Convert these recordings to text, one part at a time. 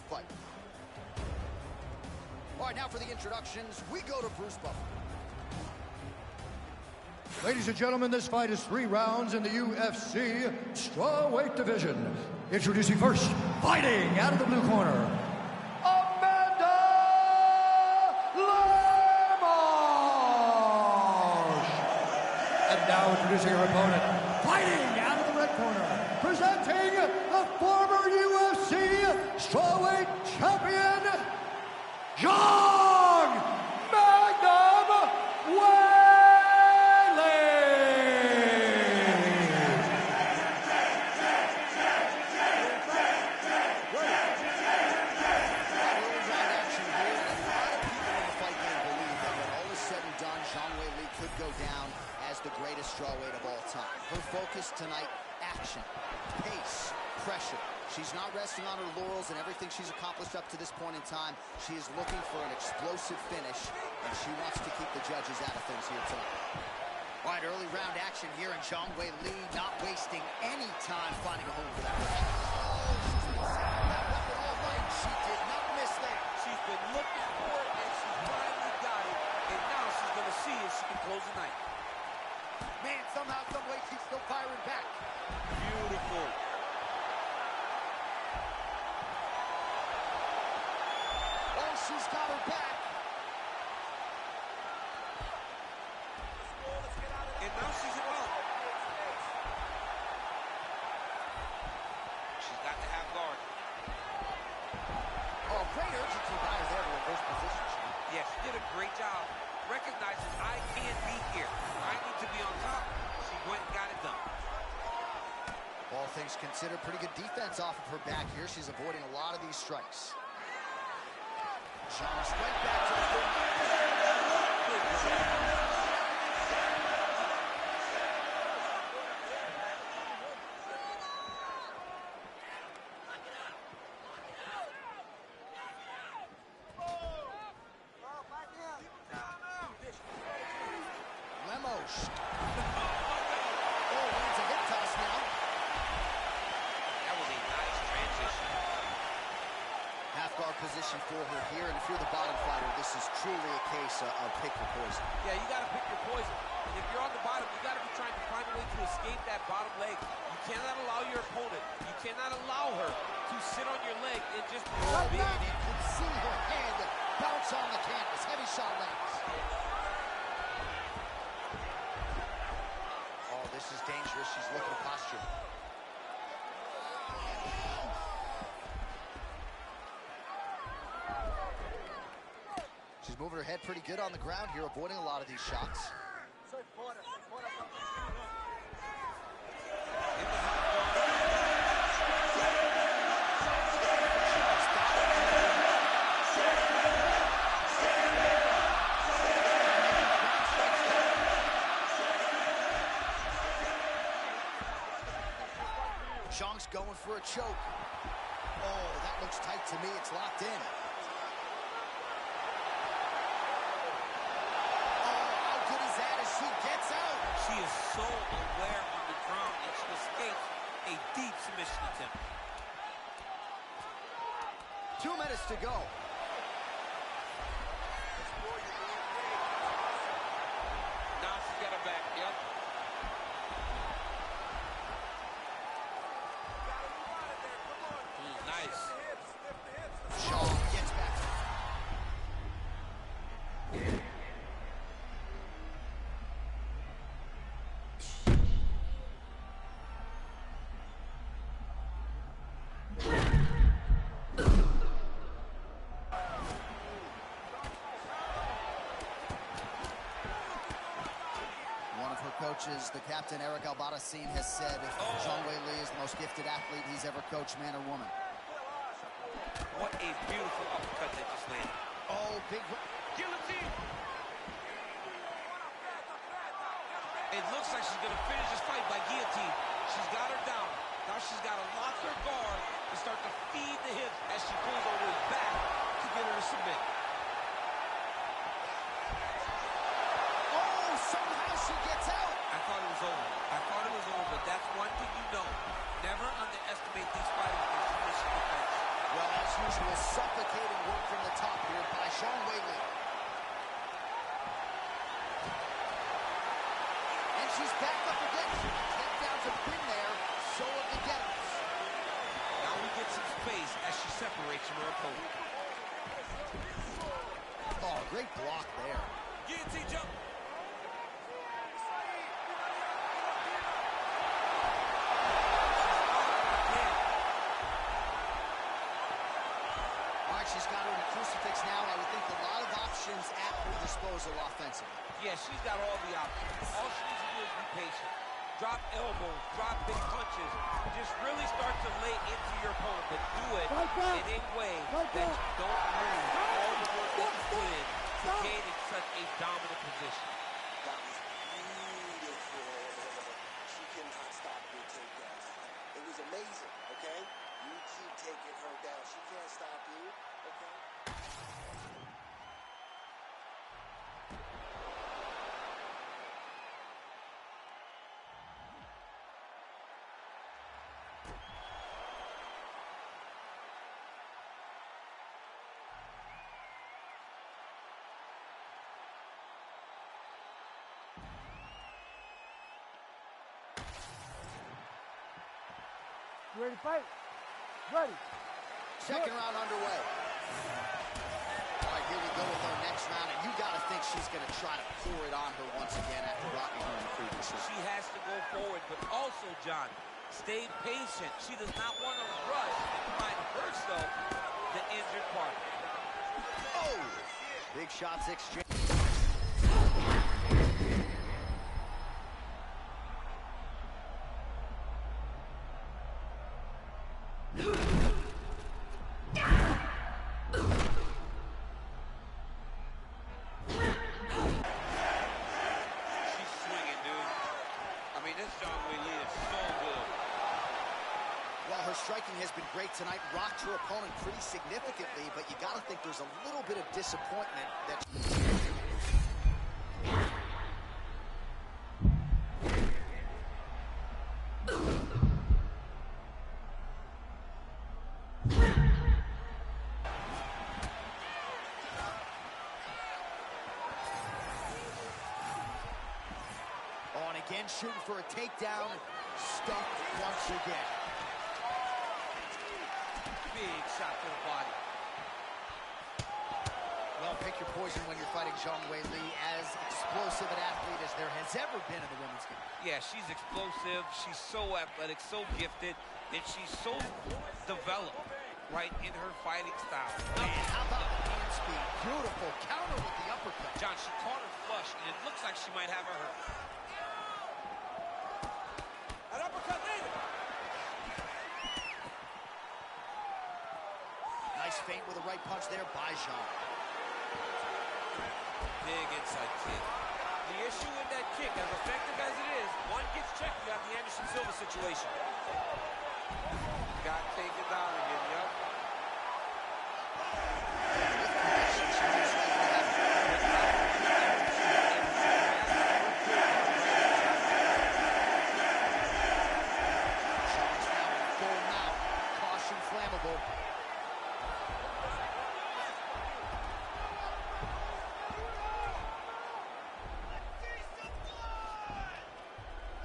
fight. All right, now for the introductions, we go to Bruce Buffer. Ladies and gentlemen, this fight is 3 rounds in the UFC strawweight division. Introducing first, fighting out of the blue corner, Amanda Lemos. And now introducing her opponent, fighting out of the red corner, presenting the former UFC strawweight champion, John Magnum Whaley. Could go down as the greatest strawweight of all time. Her focus tonight, action, pace, pressure. She's not resting on her laurels and everything she's accomplished up to this point in time. She is looking for an explosive finish, and she wants to keep the judges out of things here tonight. All right, early round action here, and Zhang Weili not wasting any time finding a home for that right. She did not miss that. She's been looking for it, and she finally got it. And now she's going to see if she can close the night. Man, somehow, some way, she's still firing back. Beautiful. Oh, she's got her back. And now she's in love. She's got to have guard. Oh, great urgency by her there to reverse position. Yes, she did a great job recognizing I can't be here. I need to be on top. She went and got it done. All things considered, pretty good defense off of her back here. She's avoiding a lot of these strikes. Jones went back to the Lemos. Oh, lands a hip toss now. That was a nice transition. Half guard position for her here, and if you're the bottom fighter, this is truly a case of pick your poison. Yeah, you got to pick your poison. And if you're on the bottom, you got to be trying to find a way to escape that bottom leg. You cannot allow your opponent, you cannot allow her to sit on your leg and just Right now, you can see her hand bounce on the canvas. Heavy shot lands. Oh, this is dangerous. She's looking to posture. She's moving her head pretty good on the ground here, avoiding a lot of these shots. Zhang's going for a choke. Oh, that looks tight to me. It's locked in. She gets out. She is so aware on the ground, and she escapes a deep submission attempt. 2 minutes to go. Now she's got her back. Yep. Nice. Shaw gets back. Coaches, the captain, Eric Albarracin, has said if Zhang Weili is the most gifted athlete he's ever coached, man or woman. What a beautiful uppercut that just landed. Oh, big guillotine. It looks like she's going to finish this fight by guillotine. She's got her down. Now she's got to lock her guard and start to feed the hips as she pulls over his back to get her to submit. Oh, somehow she gets out. I thought it was over. But that's one thing you know. Never underestimate these fighters in submission defense. Well, as usual, back up again. Takedowns have been there, so have the getters. Now we get some space as she separates from her opponent. Oh, great block there. Guillotine jump. She's got her in a crucifix now. I would think a lot of options at her disposal offensively. Yeah, she's got all the options. All she needs to do is be patient. Drop elbows, drop big punches. Just really start to lay into your opponent, but do it in a way that you don't lose all the work that you put in to gain in such a dominant position. That was beautiful. She cannot stop your takedowns. It was amazing, okay? You keep taking her down. She can't stop you, okay? You ready to fight? Ready. Second round underway. All right, here we go with our next round, and you got to think she's going to try to pour it on her once again after rocking her in the previous round. She has to go forward, but also, John, stay patient. She does not want to rush and find herself the injured partner. Oh! Big shots exchanged. Her striking has been great tonight, rocked her opponent pretty significantly, but you got to think there's a little bit of disappointment that... Oh, and again, shooting for a takedown, stumped once again. Big shot to the body. Well, pick your poison when you're fighting Zhang Weili, as explosive an athlete as there has ever been in the women's game. Yeah, she's explosive, she's so athletic, so gifted, and she's so developed, right, in her fighting style. Man, how about the hand speed? Beautiful counter with the uppercut. John, she caught her flush, and it looks like she might have her hurt. An uppercut later. Nice feint with a right punch there by Zhang. Big inside kick. The issue with that kick, as effective as it is, one gets checked, you have the Anderson Silva situation. Got taken down again, yep. Zhang's now in full mount. Caution flammable.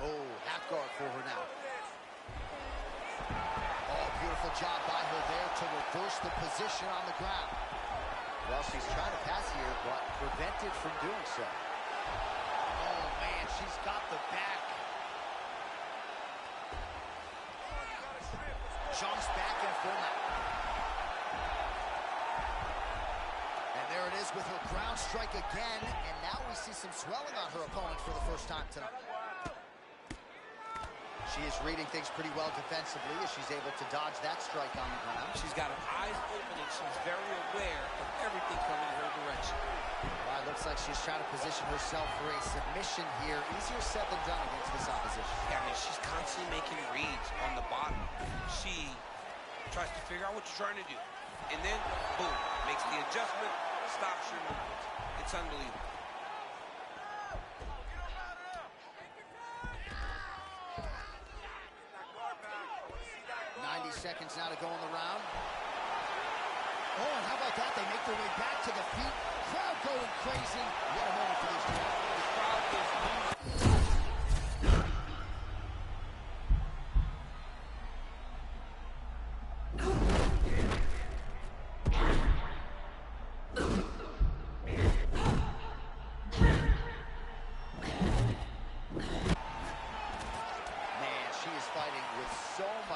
Oh, half guard for her now. Oh, beautiful job by her there to reverse the position on the ground. Well, she's trying to pass here, but prevented from doing so. Oh, man, she's got the back. Jumps back in full mount. And there it is with her ground strike again, and now we see some swelling on her opponent for the first time tonight. She is reading things pretty well defensively as she's able to dodge that strike on the ground. She's got her eyes open and she's very aware of everything coming in her direction. Well, it looks like she's trying to position herself for a submission here. Easier said than done against this opposition. Yeah, I mean, she's constantly making reads on the bottom. She tries to figure out what you're trying to do. And then, boom, makes the adjustment, stops your movement. It's unbelievable. 90 seconds now to go in the round. Oh, and how about that? They make their way back to the feet. Crowd going crazy. What a moment for these two. The crowd is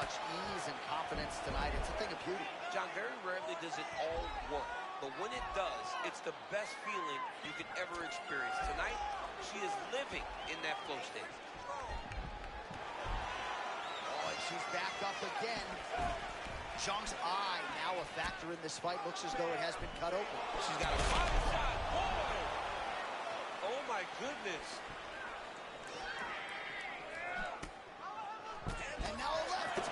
much ease and confidence tonight. It's a thing of beauty. John, very rarely does it all work. But when it does, it's the best feeling you could ever experience. Tonight, she is living in that flow state. Oh, and she's back up again. Zhang's eye now a factor in this fight. Looks as though it has been cut open. She's got a body shot. Oh my goodness. And now a left.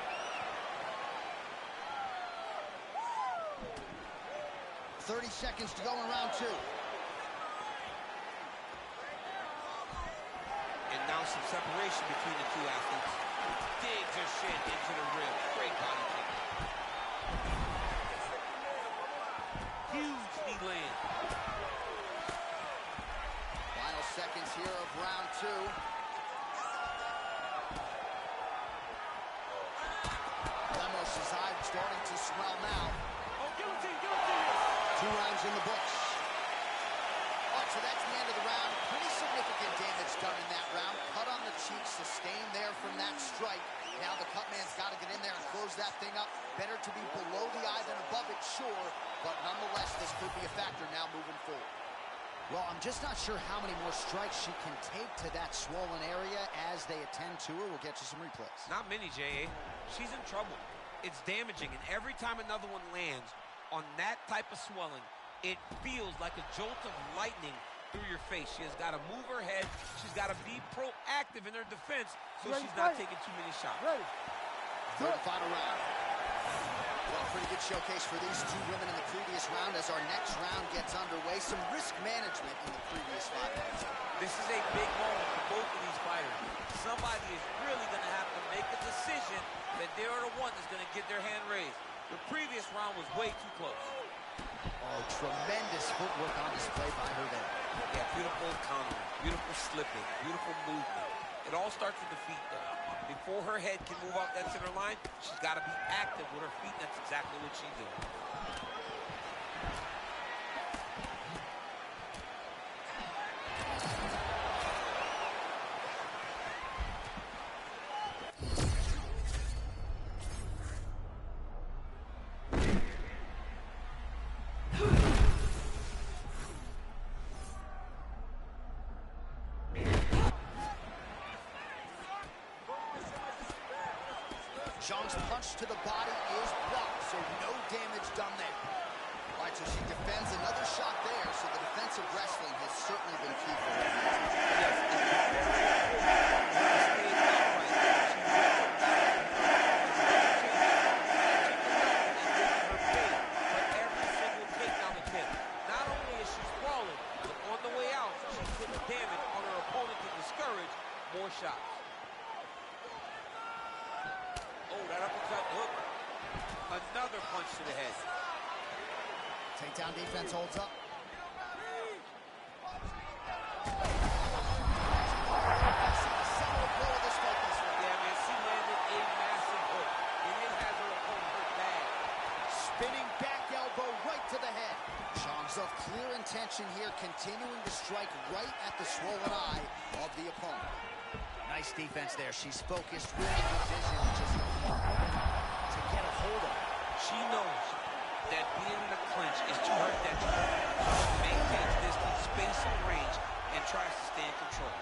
"30 seconds to go in round 2. And now some separation between the two athletes. Digs her shin into the rib. Great body kick. Huge knee land. Final seconds here of round 2. Lemos' eye starting to swell now. Oh, guillotine, guillotine. 2 rounds in the books. All right, so that's the end of the round. Pretty significant damage done in that round. Cut on the cheek, sustained there from that strike. Now the cut man's got to get in there and close that thing up. Better to be below the eye than above it, sure. But nonetheless, this could be a factor now moving forward. Well, I'm just not sure how many more strikes she can take to that swollen area as they attend to her. We'll get you some replays. Not many, J.A. She's in trouble. It's damaging, and every time another one lands on that type of swelling, it feels like a jolt of lightning through your face. She has got to move her head. She's got to be proactive in her defense so she's not taking too many shots. Third and final round. Well, pretty good showcase for these 2 women in the previous round as our next round gets underway. Some risk management in the previous 5 minutes. This is a big moment for both of these fighters. Somebody is really going to have to make a decision that they are the one that's going to get their hand raised. The previous round was way too close. Oh, tremendous footwork on display by her there. Yeah, beautiful countering, beautiful slipping, beautiful movement. It all starts with the feet, though. Before her head can move off that center line, she's got to be active with her feet. That's exactly what she's doing. Zhang's punch to the body is blocked, so no damage done there. All right, so she defends another shot there, so the defensive wrestling has certainly been key for her. Every single takedown attempt. Not only is she sprawling, but on the way out, she's putting damage on her opponent to discourage more shots. Oh, that uppercut hook. Another punch to the head. Takedown defense holds up. Yeah, man, she landed a massive hook, and it has her opponent hurt bad. Spinning back elbow right to the head. Zhang's of clear intention here, continuing to strike right at the swollen eye of the opponent. Nice defense there. She's focused, really good vision, just to get a hold of it. She knows that being in the clinch is to her detriment. She maintains distance, space, and range, and tries to stay in control.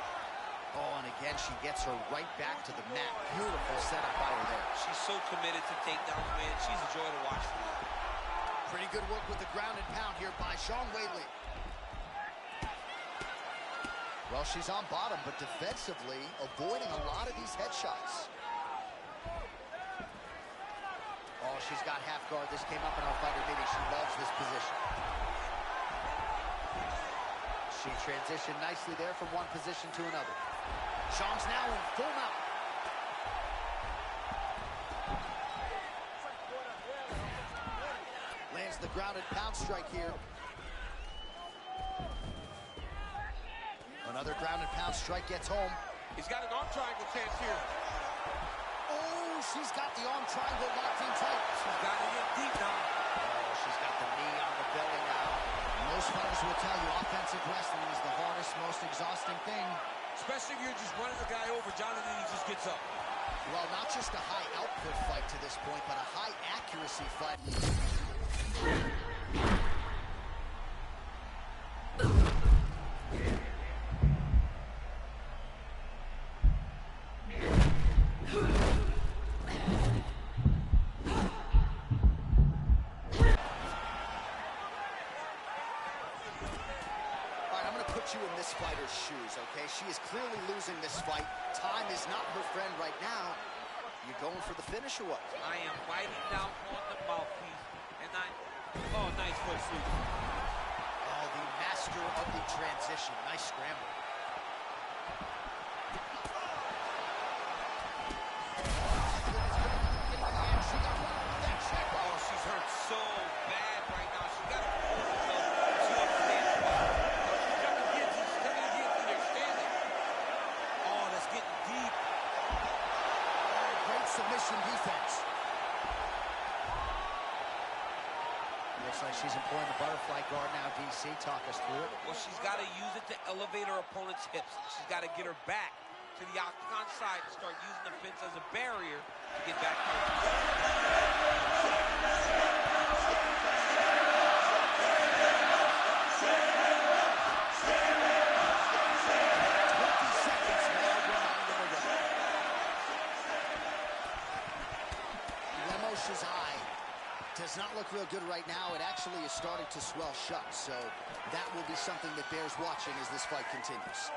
Oh, and again, she gets her right back to the mat. Beautiful setup by her there. She's so committed to takedowns, man. She's a joy to watch tonight. Pretty good work with the ground and pound here by Zhang Weili. Well, she's on bottom, but defensively avoiding a lot of these headshots. Oh, she's got half guard. This came up in our fighter meeting. She loves this position. She transitioned nicely there from one position to another. Zhang's now in full mount. Lands the grounded pound strike here. Another grounded pound strike gets home. He's got an arm triangle chance here. Oh, she's got the arm triangle locked in tight. She's got it in deep now. Oh, she's got the knee on the belly now. Most fighters will tell you offensive wrestling is the hardest, most exhausting thing. Especially if you're just running the guy over, Jonathan, he just gets up. Well, not just a high output fight to this point, but a high accuracy fight. You in this fighter's shoes, okay? She is clearly losing this fight. Time is not her friend right now. You going for the finish or what? I am biting down on the mouthpiece, and oh, nice foot sweep. Oh, the master of the transition. Nice scramble. Oh, she's hurt so bad right now. She got to pull herself to upstand. Submission defense. Looks like she's employing the butterfly guard now, DC. Talk us through it. Well, she's got to use it to elevate her opponent's hips. She's got to get her back to the octagon side to start using the fence as a barrier to get back to her. Lemos's eye does not look real good right now. It actually is starting to swell shut, so that will be something that bears watching as this fight continues.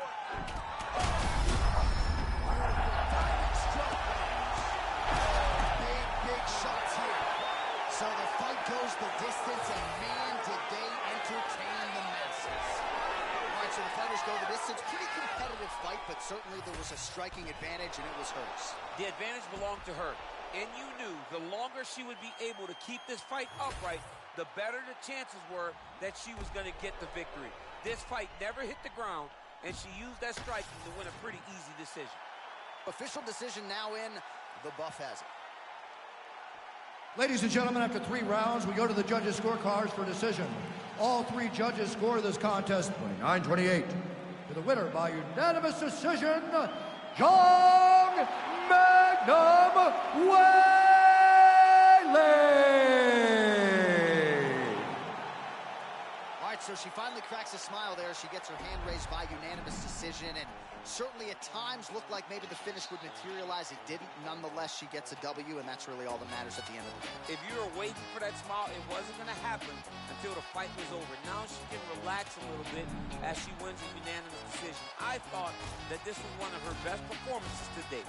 Big shots here. So the fight goes the distance, and man, did they entertain the masses. All right, so the fighters go the distance. Pretty competitive fight, but certainly there was a striking advantage, and it was hers. The advantage belonged to her. And you knew the longer she would be able to keep this fight upright, the better the chances were that she was going to get the victory. This fight never hit the ground, and she used that striking to win a pretty easy decision. Official decision now in. The buff has it. Ladies and gentlemen, after 3 rounds, we go to the judges' scorecards for decision. All 3 judges score this contest 29-28. To the winner by unanimous decision, John Magnum Whaley. All right, so she finally cracks a smile there. She gets her hand raised by unanimous decision, and certainly at times looked like maybe the finish would materialize. It didn't. Nonetheless, she gets a W, and that's really all that matters at the end of the day. If you were waiting for that smile, it wasn't going to happen until the fight was over. Now she can relax a little bit as she wins a unanimous decision. I thought that this was one of her best performances to date.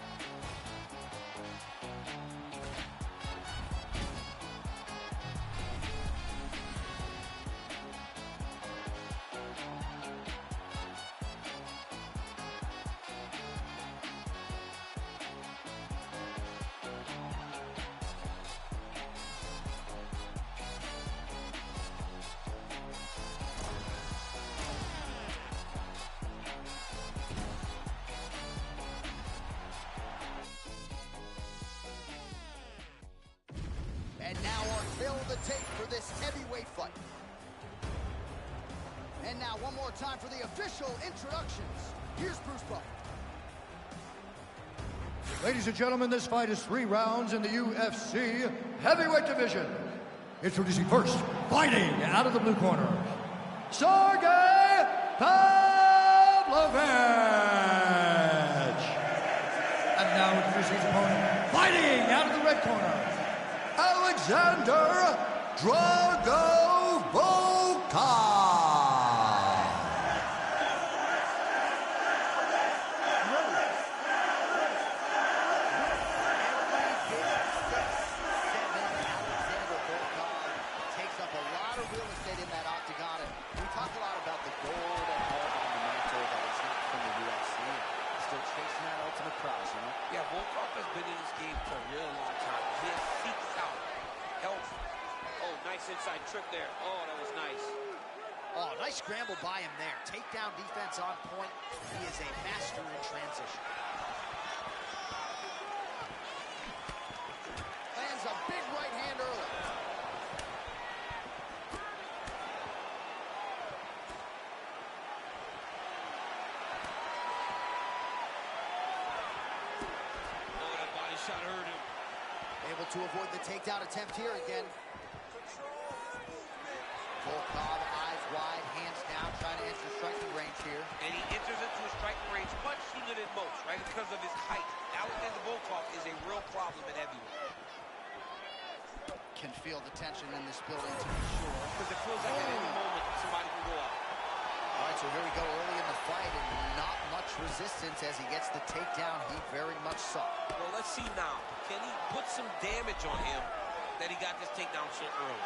And now our tale of the tape for this heavyweight fight. And now one more time for the official introductions. Here's Bruce Buffer. Ladies and gentlemen, this fight is 3 rounds in the UFC heavyweight division. Introducing first, fighting out of the blue corner, Sergey Pavlovich. And now introducing his opponent, fighting out of the red corner, Alexander Dragovulka. Yeah, Volkov has been in this game for a really long time. He has seeked out help. Oh, nice inside trip there. Oh, that was nice. Oh, nice scramble by him there. Takedown defense on point. He is a master in transition. Lands a big right hand early. Able to avoid the takedown attempt here again. Volkov, eyes wide, hands down, trying to enter striking range here. And he enters into a striking range much sooner than most, right? Because of his height. Alexander Volkov is a real problem at heavyweight. Can feel the tension in this building to be sure. Because it feels like at any moment somebody can go out. All right, so here we go early in the fight, and not much resistance as he gets the takedown he very much sought. Well, let's see now. Can he put some damage on him that he got this takedown so early?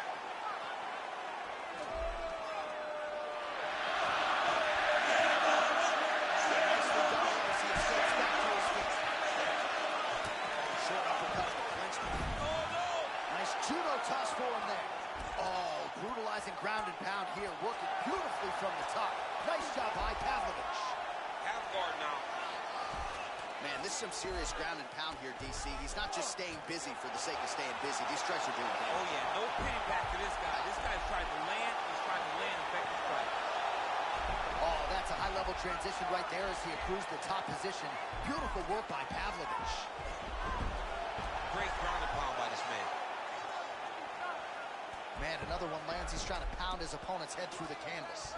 Judo toss for him there. Oh, brutalizing ground and pound here, working beautifully from the top. Nice job by Pavlovich. Half guard now. Man, this is some serious ground and pound here, DC. He's not just staying busy for the sake of staying busy. These strikes are doing damage. Oh, yeah, no pity back to this guy. This guy's trying to land. He's trying to land effective strikes. Oh, that's a high-level transition right there as he accrues the top position. Beautiful work by Pavlovich. Great ground and pound by this man. Man, another one lands. He's trying to pound his opponent's head through the canvas.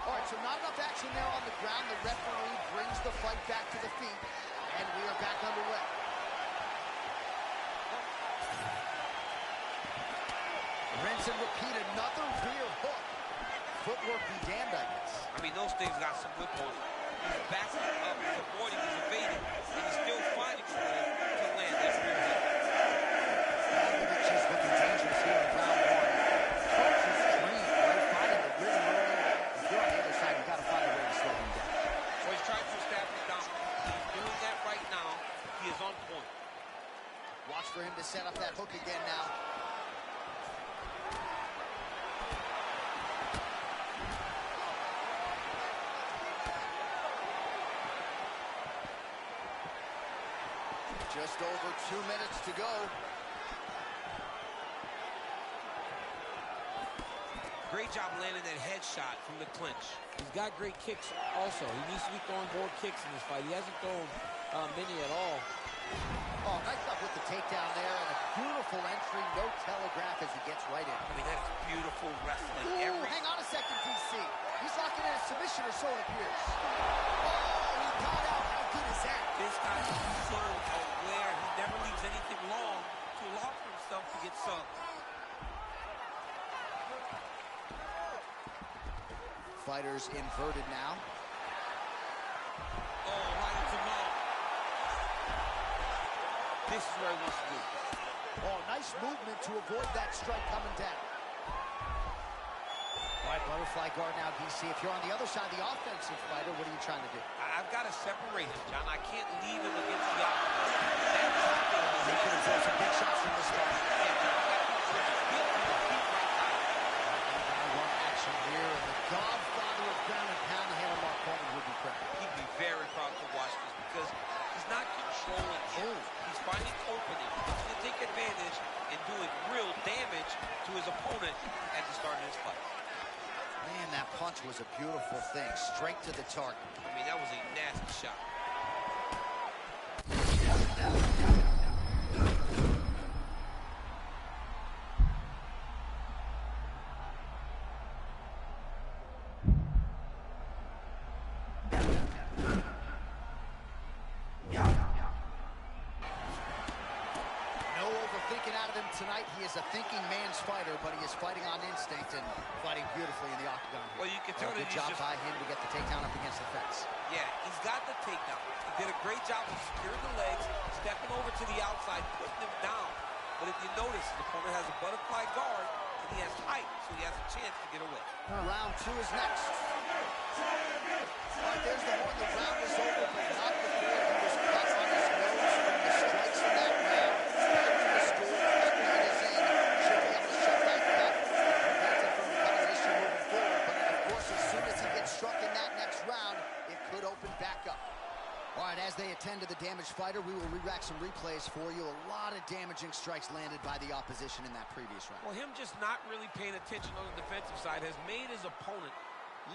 All right, so not enough action there on the ground. The referee brings the fight back to the feet, and we are back underway. Rinse and repeat, another rear hook. Footwork be damned, I guess. I mean, those things got some whip on him. He's backing up, he's avoiding, he's evading, and he's still finding a way to land that rear hook. Pavlovich is looking dangerous here in round one. Coach is trained, right? Finding the rhythm early. If you're on the other side, you got to find a way to slow him down. So he's trying to establish down. He's doing that right now. He is on point. Watch for him to set up that hook again now. Just over 2 minutes to go. Great job landing that headshot from the clinch. He's got great kicks also. He needs to be throwing more kicks in this fight. He hasn't thrown many at all. Oh, nice job with the takedown there, and a beautiful entry. No telegraph as he gets right in. I mean, that is beautiful wrestling. Ooh, hang on a second, DC. He's locking in a submission, or so it appears. Oh, he got out. How good is that? This guy is so aware. He never leaves anything long to allow for himself to get subbed. Fighters inverted now. Oh, right into mouth. This is where he wants to be. Oh, nice movement to avoid that strike coming down. All right, butterfly guard now, DC. If you're on the other side, the offensive fighter, what are you trying to do? I've got to separate him, John. I can't leave him against the offense. That chopping is He could have thrown some big shots from the start. One action here, and the godfather of ground and pound, the handle Mark Coleman would be proud. He'd be very proud to watch this because he's not controlling him. He's finding openings. He's going to take advantage and doing real damage to his opponent at the start of this fight. Man, that punch was a beautiful thing, straight to the target. I mean, that was a nasty shot. Tonight, he is a thinking man's fighter, but he is fighting on instinct and fighting beautifully in the octagon. Well, you can tell that good he's job just... by him to get the takedown up against the fence. Yeah, he's got the takedown. He did a great job of securing the legs, stepping over to the outside, putting him down. But if you notice, his opponent has a butterfly guard, and he has height, so he has a chance to get away. Round two is next. All right, there's the one. The round is over, but not before he was cut on his nose from the strikes in that round. Back to the stool. Struck in that next round, it could open back up. All right, as they attend to the damaged fighter, we will re-rack some replays for you. A lot of damaging strikes landed by the opposition in that previous round. Well, him just not really paying attention on the defensive side has made his opponent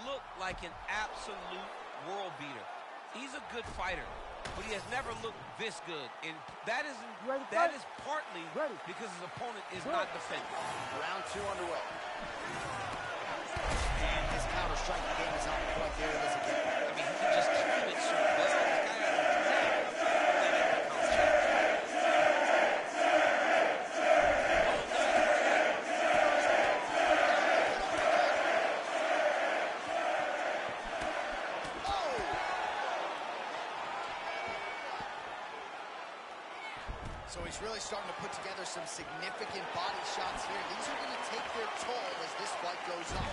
look like an absolute world beater. He's a good fighter, but he has never looked this good. And that is partly because his opponent is not defending. Round 2 underway. And his counter-striking game is on point. There it is again. I mean, he can just time it so well. This guy has a knack of letting it come change. So he's really starting to put together some significant body shots here. These are going to take their toll as this fight goes on.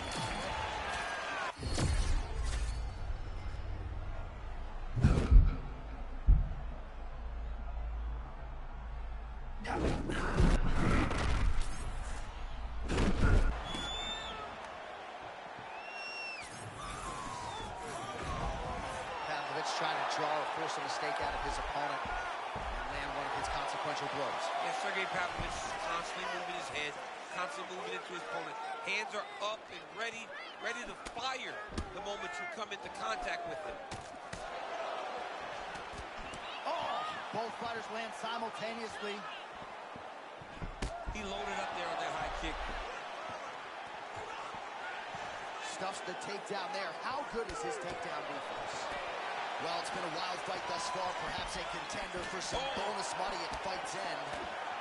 Pavlovich trying to draw or force a mistake out of his opponent. One of his consequential blows. Yeah, Sergey Pavlovich is constantly moving his head, constantly moving into his opponent. Hands are up and ready to fire the moment you come into contact with him. Oh, both fighters land simultaneously. He loaded up there on that high kick. Stuffs the takedown there. How good is his takedown defense? Well, it's been a wild fight thus far, perhaps a contender for some bonus money at fight's end.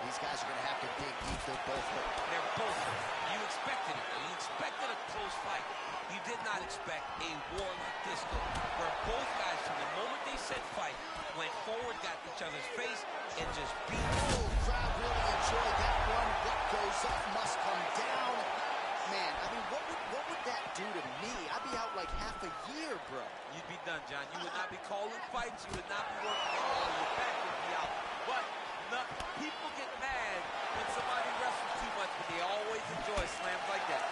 These guys are going to have to dig deep. They're both hurt. They're both hurt. You expected it. You expected a close fight. You did not expect a war like this, though, where both guys, from the moment they said fight, went forward, got each other's face, and just beat them. Oh, crowd really enjoyed that one. What goes up must come down. Man, I mean, what would that do to me? I'd be out like half a year, bro. You'd be done, John. You would not be calling fights. You would not be working at all. Your back would be out. But people get mad when somebody wrestles too much, but they always enjoy slams like that.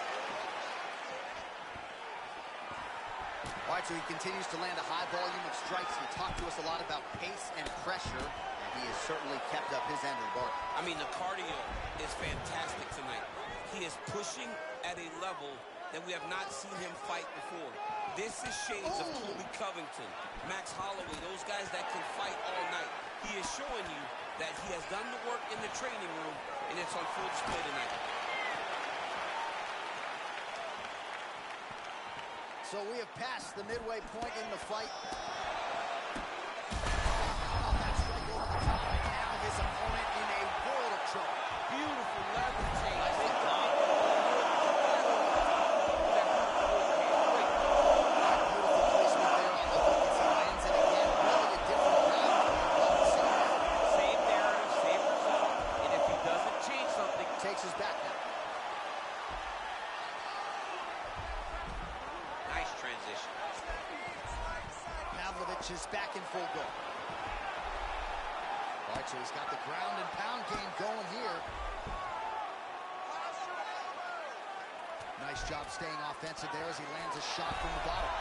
All right, so he continues to land a high volume of strikes. He talked to us a lot about pace and pressure, and he has certainly kept up his end of the bargain. I mean, the cardio is fantastic tonight. He is pushing at a level that we have not seen him fight before. This is shades of Colby Covington, Max Holloway, those guys that can fight all night. He is showing you that he has done the work in the training room, and it's on full display tonight. So we have passed the midway point in the fight. That's right over the top, and now his opponent in a world of trouble. Beautiful leverage change. Takes his back now. Nice transition. Pavlovich is back in full go. All right, so he's got the ground and pound game going here. Nice job staying offensive there as he lands a shot from the bottom.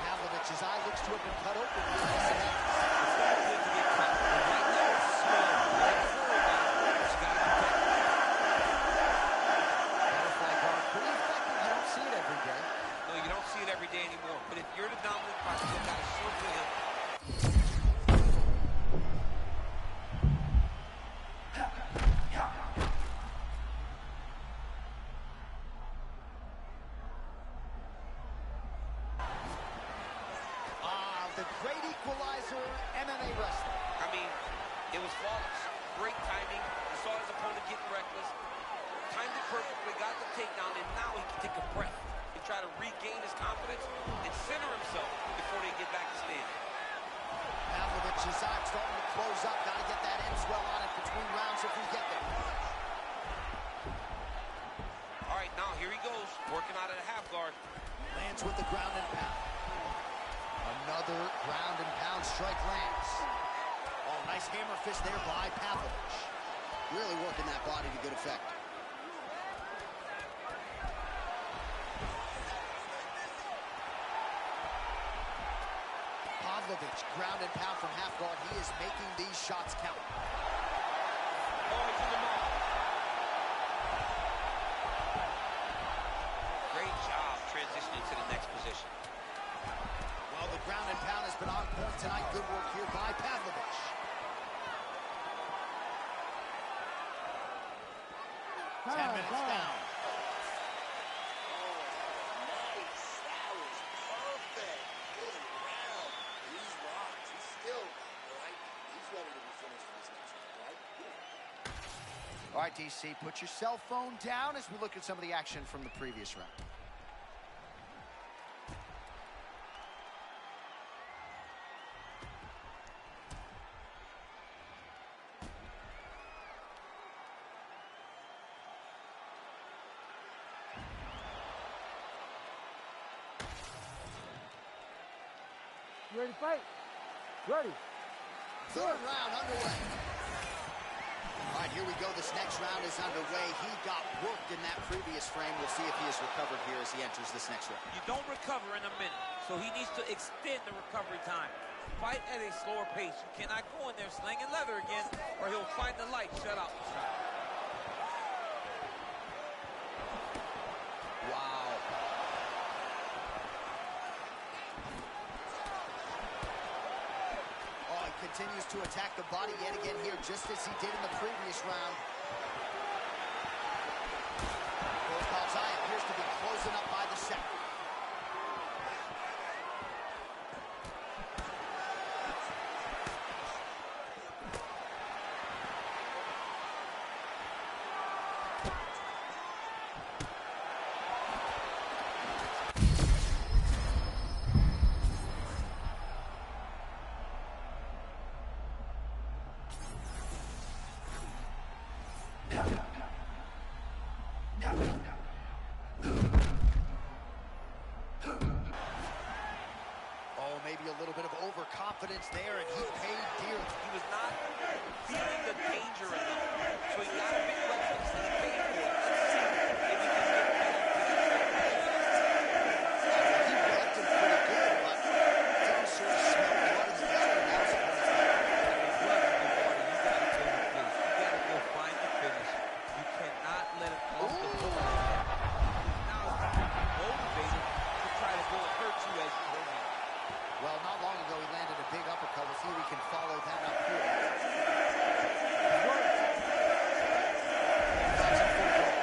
Pavlovich's eye looks to have been cut open. It's not good to get cut. Right now it's small. Right forward now. It's got to protect. Butterfly guard, pretty effective. You don't see it every day. No, you don't see it every day anymore. But if you're the dominant fighter, you've got to show him. The great equalizer, MMA wrestling. I mean, it was flawless. Great timing. You saw his opponent getting reckless. Timed it perfectly, got the takedown, and now he can take a breath and try to regain his confidence and center himself before they get back to standing. Pavlovich's eye starting to close up. Got to get that end swell on it between rounds if we get there. All right, now here he goes, working out of the half guard. Lands with the ground and pound. Another ground and pound strike lands. Oh, nice hammer fist there by Pavlovich. Really working that body to good effect. Pavlovich, ground and pound from half guard. He is making these shots count. Oh, he's in the mouth. Great job transitioning to the next position. Well, the ground and pound has been on point tonight. Good work here. 10 minutes down. Nice. That was perfect. Good round. He's rocked. He's still, all right? He's ready to be finished for this next round, right? All right, DC, put your cell phone down as we look at some of the action from the previous round. You ready to fight? Ready. Third round underway. All right, here we go. This next round is underway. He got worked in that previous frame. We'll see if he has recovered here as he enters this next round. You don't recover in a minute, so he needs to extend the recovery time. Fight at a slower pace. You cannot go in there slinging leather again, or he'll find the light. Shut up. Wow. Oh, he continues to attack the body yet again here, just as he did in the previous round. Volkov's eye appears to be closing up by the second. Oh, maybe a little bit of overconfidence there, and he paid dearly. He was not feeling the danger enough, so he got a big weapons and he paid for it. Let's see if he can get back to that. He wrecked him pretty good, but didn't sort of smell blood as well. Now it's points back. Blood in the water, you gotta go to place. You gotta go find the finish. You cannot let him off the hook. Now he's motivated to try to go and hurt you as you hold him. Well, not long ago, he landed a big uppercut. We'll see if we can follow that up here. That's a full goal.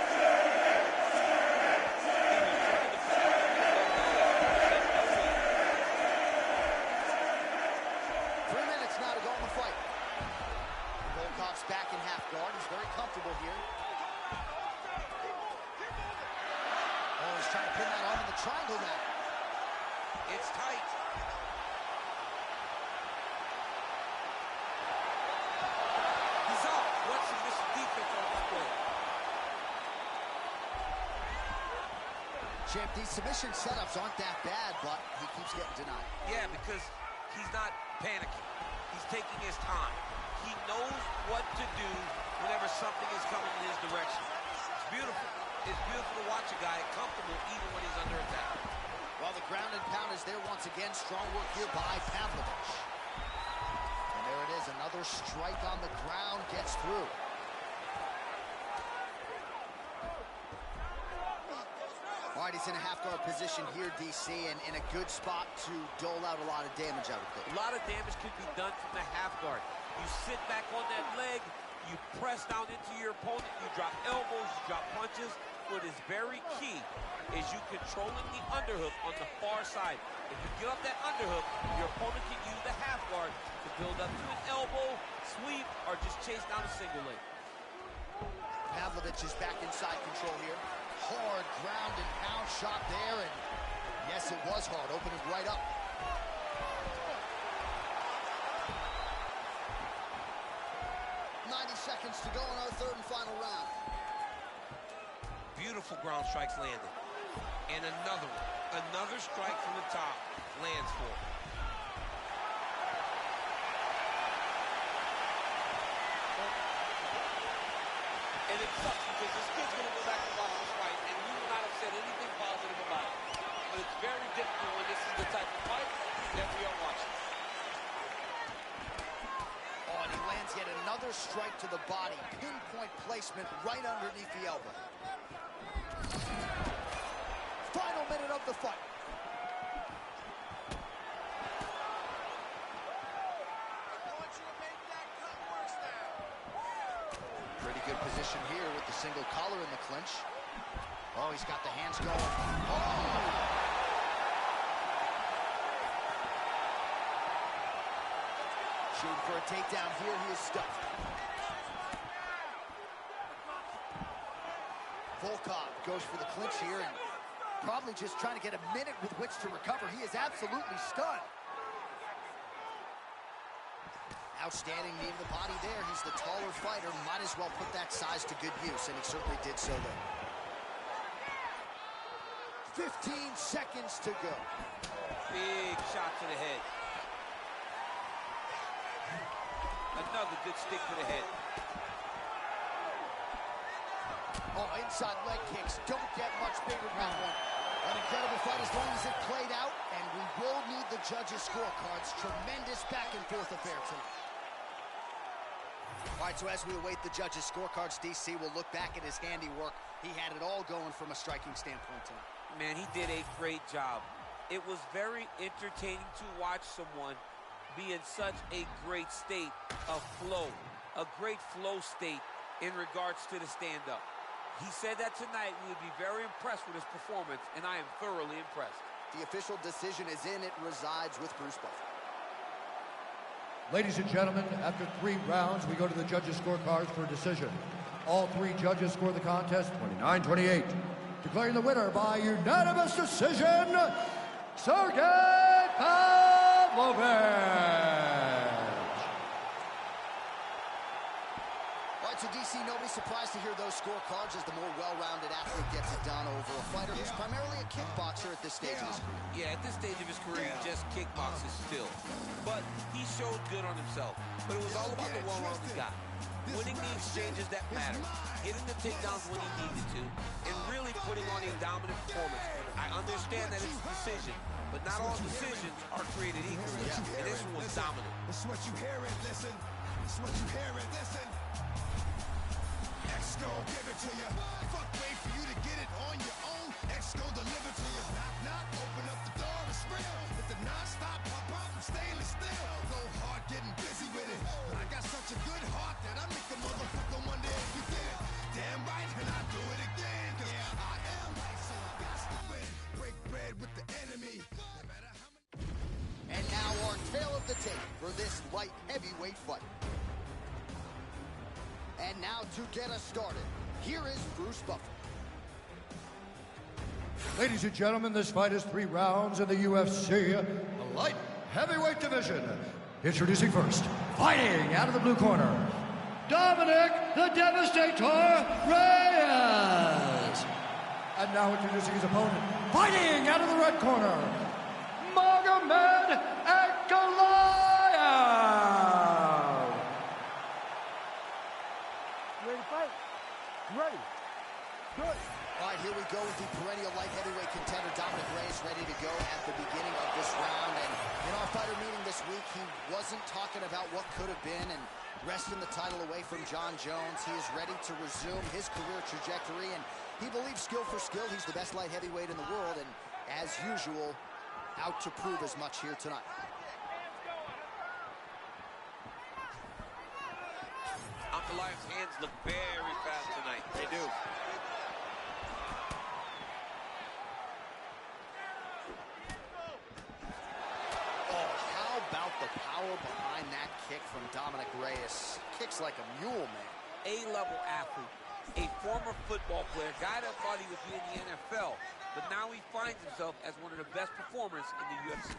3 minutes now to go in the fight. Volkov's back in half guard. He's very comfortable here. Oh, he's trying to pin that arm in the triangle now. It's tight. He's out. What's this defense on display? Champ, these submission setups aren't that bad, but he keeps getting denied. Yeah, because he's not panicking. He's taking his time. He knows what to do whenever something is coming in his direction. It's beautiful. It's beautiful to watch a guy comfortable even when he's under attack. Well, the ground and pound is there once again. Strong work here by Pavlovich. And there it is. Another strike on the ground gets through. All right, he's in a half-guard position here, DC, and in a good spot to dole out a lot of damage, I would think. A lot of damage can be done from the half guard. You sit back on that leg, you press down into your opponent, you drop elbows, you drop punches. What is very key is you controlling the underhook on the far side. If you give up that underhook, your opponent can use the half guard to build up to an elbow, sweep, or just chase down a single leg. Pavlovich is back inside control here. Hard ground and pound shot there, and yes, it was hard, opening right up. Seconds to go in our third and final round. Beautiful ground strikes landed. And another one. Another strike from the top lands for him. And it sucks because this kid's going to go back and watch this fight, and you would not have said anything positive about it. But it's very difficult when this is the type of fight that we are watching. Oh, and he lands yet another strike to the body. Pinpoint placement right underneath the elbow. Final minute of the fight. Pretty good position here with the single collar in the clinch. Oh, he's got the hands going. Oh! Shooting for a takedown here. He is stuffed. Volkov goes for the clinch here and probably just trying to get a minute with which to recover. He is absolutely stunned. Outstanding knee to the body there. He's the taller fighter. Might as well put that size to good use, and he certainly did so there. 15 seconds to go. Big shot to the head. Another good stick to the head. Oh, inside leg kicks don't get much bigger than that one. An incredible fight as long as it played out, and we will need the judges' scorecards. Tremendous back and forth affair tonight. All right, so as we await the judges' scorecards, DC will look back at his handiwork. He had it all going from a striking standpoint tonight. Man, he did a great job. It was very entertaining to watch someone be in such a great state of flow, a great flow state in regards to the stand-up. He said that tonight we would be very impressed with his performance, and I am thoroughly impressed. The official decision is in. It resides with Bruce Buffer. Ladies and gentlemen, after 3 rounds, we go to the judges' scorecards for a decision. All 3 judges score the contest 29-28. Declaring the winner by unanimous decision, Sergey Pavlovich. All right, so DC, nobody's surprised to hear those scorecards as the more well-rounded athlete gets it done over a fighter who's primarily a kickboxer at this stage of his career. Yeah, at this stage of his career, he just kickboxes still. But he showed good on himself. But it was all about the well-rounded guy. Winning the exchanges that matter, getting the takedowns when he needed to, and really putting on a dominant performance. I understand that it's a decision, but not all decisions are created equally, and this one was dominant. It's what you hear it, listen. It's what you hear it, listen. X gon' give it to you. Fuck, wait for you to get it on your own. X gon' deliver to you. Knock, knock, open up the door, it's real. With the non-stop pop-up from stainless steel. Go hard getting busy with it. But I got such a good heart that I make a motherfucker wonder if you get it. Damn right, and I do it again. Cause I am right, so I got to win. Break bread with the enemy. No matter how many... And now our tale of the tape for this light heavyweight fight. And now to get us started, here is Bruce Buffer. Ladies and gentlemen, this fight is 3 rounds in the UFC, the light heavyweight division. Introducing first, fighting out of the blue corner, Dominic the Devastator Reyes. And now introducing his opponent, fighting out of the red corner, Magomed Ankalaev. Ready to fight? Ready. Good. All right, here we go with the perennial light heavyweight contender, Dominic Reyes, ready to go at the beginning of this round. And in our fighter meeting this week, he wasn't talking about what could have been and wresting the title away from John Jones. He is ready to resume his career trajectory, and he believes skill for skill, he's the best light heavyweight in the world, and as usual, out to prove as much here tonight. Ankalaev's hands look very fast tonight. They do. Oh, how about the power behind that kick from Dominic Reyes? Kicks like a mule, man. A-level athlete, a former football player, guy that thought he would be in the NFL, but now he finds himself as one of the best performers in the UFC.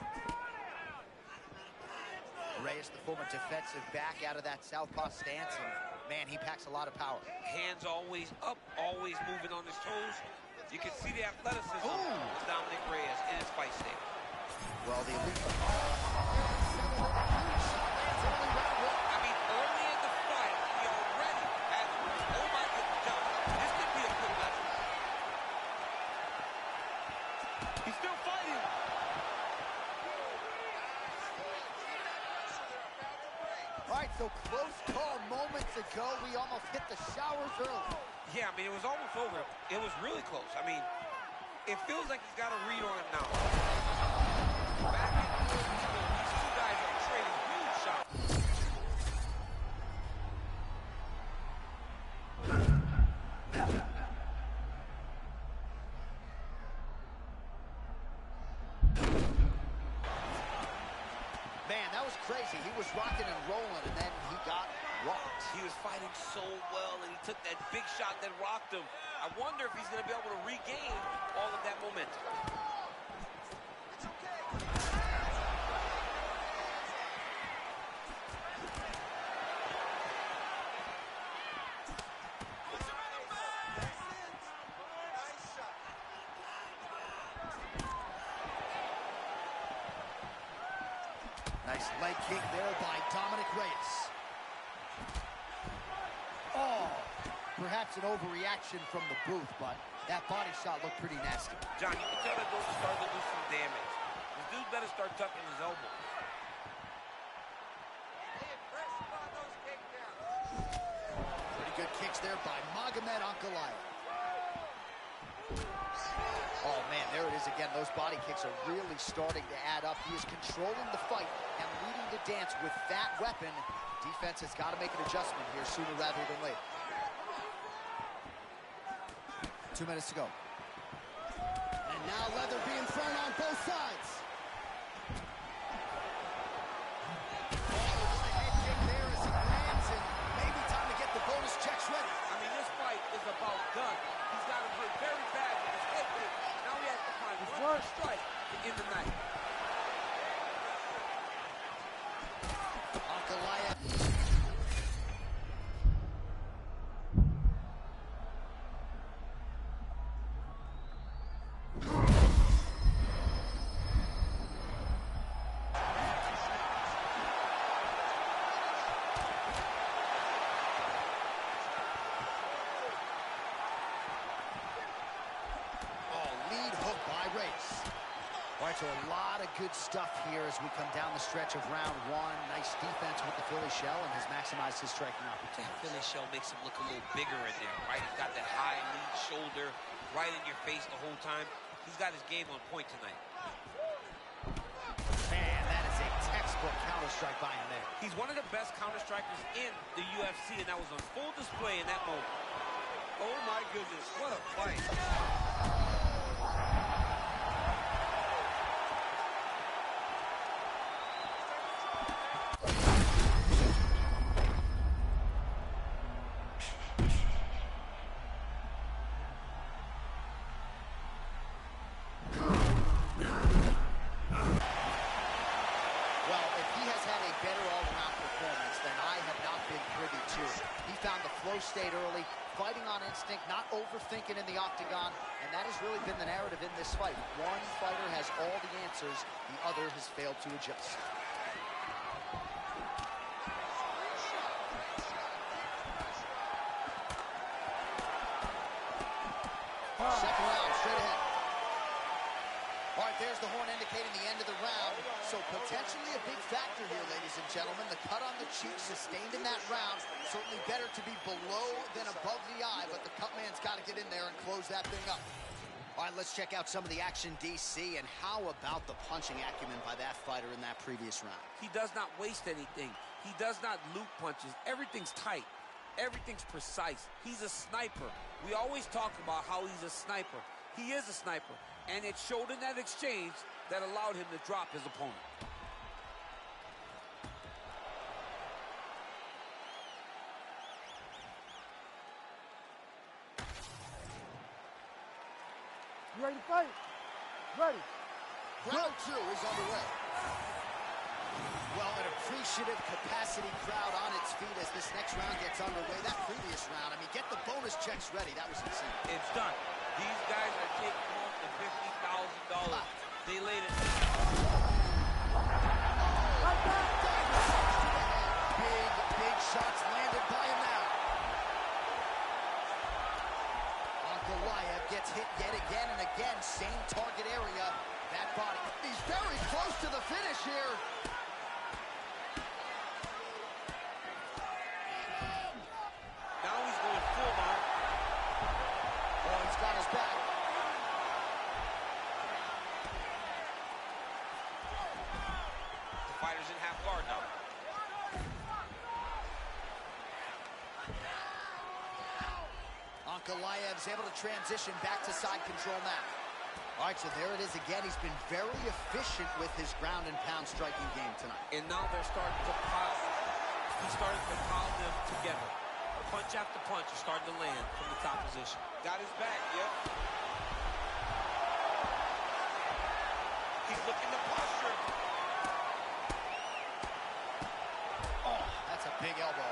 Reyes, the former defensive back, out of that southpaw stance, and man, he packs a lot of power. Hands always up, always moving on his toes. You can see the athleticism of Dominic Reyes in his fight stance. Well, the elite... I mean, early in the fight, he already had, oh my goodness, this could be a good weapon. He's still fighting. All right, so close call moments ago. We almost hit the showers early. Yeah, I mean, it was almost over. It was really close. I mean, it feels like he's got a read on him now. Back and forth, these two guys are trading huge shots. that was crazy. He was rocking and rolling, and then he got rocked. He was fighting so well, and he took that big shot that rocked him. I wonder if he's going to be able to regain all of that momentum. Nice leg kick there by Dominic Reyes. Oh, perhaps an overreaction from the booth, but that body shot looked pretty nasty. John, you can tell that those are starting to do some damage. This dude better start tucking his elbows. Pretty good kicks there by Magomed Ankalaev. Oh, man, there it is again. Those body kicks are really starting to add up. He is controlling the fight and leading the dance with that weapon. Defense has got to make an adjustment here sooner rather than later. 2 minutes to go. And now leather being thrown on both sides. Oh, what a head kick there as he lands, and maybe time to get the bonus checks ready. I mean, this fight is about done. He's got him hurt very bad with his head kick. Now he has to find one strike to end the night. Ankalaev. All right, so a lot of good stuff here as we come down the stretch of round one. Nice defense with the Philly shell, and has maximized his striking opportunity. That Philly shell makes him look a little bigger in there, right? He's got that high lead shoulder right in your face the whole time. He's got his game on point tonight. Man, that is a textbook counter-strike by him there. He's one of the best counter-strikers in the UFC, and that was on full display in that moment. Oh, my goodness, what a fight. Stayed early, fighting on instinct, not overthinking in the octagon, and that has really been the narrative in this fight. One fighter has all the answers, the other has failed to adjust. Second round, straight ahead. All right, there's the horn indicating the end of the round. So potentially a big factor here, ladies and gentlemen. The cut on the cheek sustained in that round. Certainly better to be below than above the eye, but the cut man's got to get in there and close that thing up. All right, let's check out some of the action, DC, and how about the punching acumen by that fighter in that previous round? He does not waste anything. He does not loop punches. Everything's tight. Everything's precise. He's a sniper. We always talk about how he's a sniper. He is a sniper, and it showed in that exchange that allowed him to drop his opponent. You ready to fight? Ready. Round two is underway. Well, an appreciative capacity crowd on its feet as this next round gets underway. That previous round, I mean, get the bonus checks ready. That was insane. It's done. These guys are taking home the $50,000. They laid it. Big shots landed by him now. Ankalaev gets hit yet again and again. Same target area. That body. He's very close to the finish here. Now he's going full on. Oh, he's got his back. The fighter's in half guard now. Ankalaev's able to transition back to side control now. All right, so there it is again. He's been very efficient with his ground and pound striking game tonight. And now they're starting to pile. He's starting to pile them together. Punch after punch is starting to land from the top position. Got his back, yep. He's looking to posture. Oh, that's a big elbow.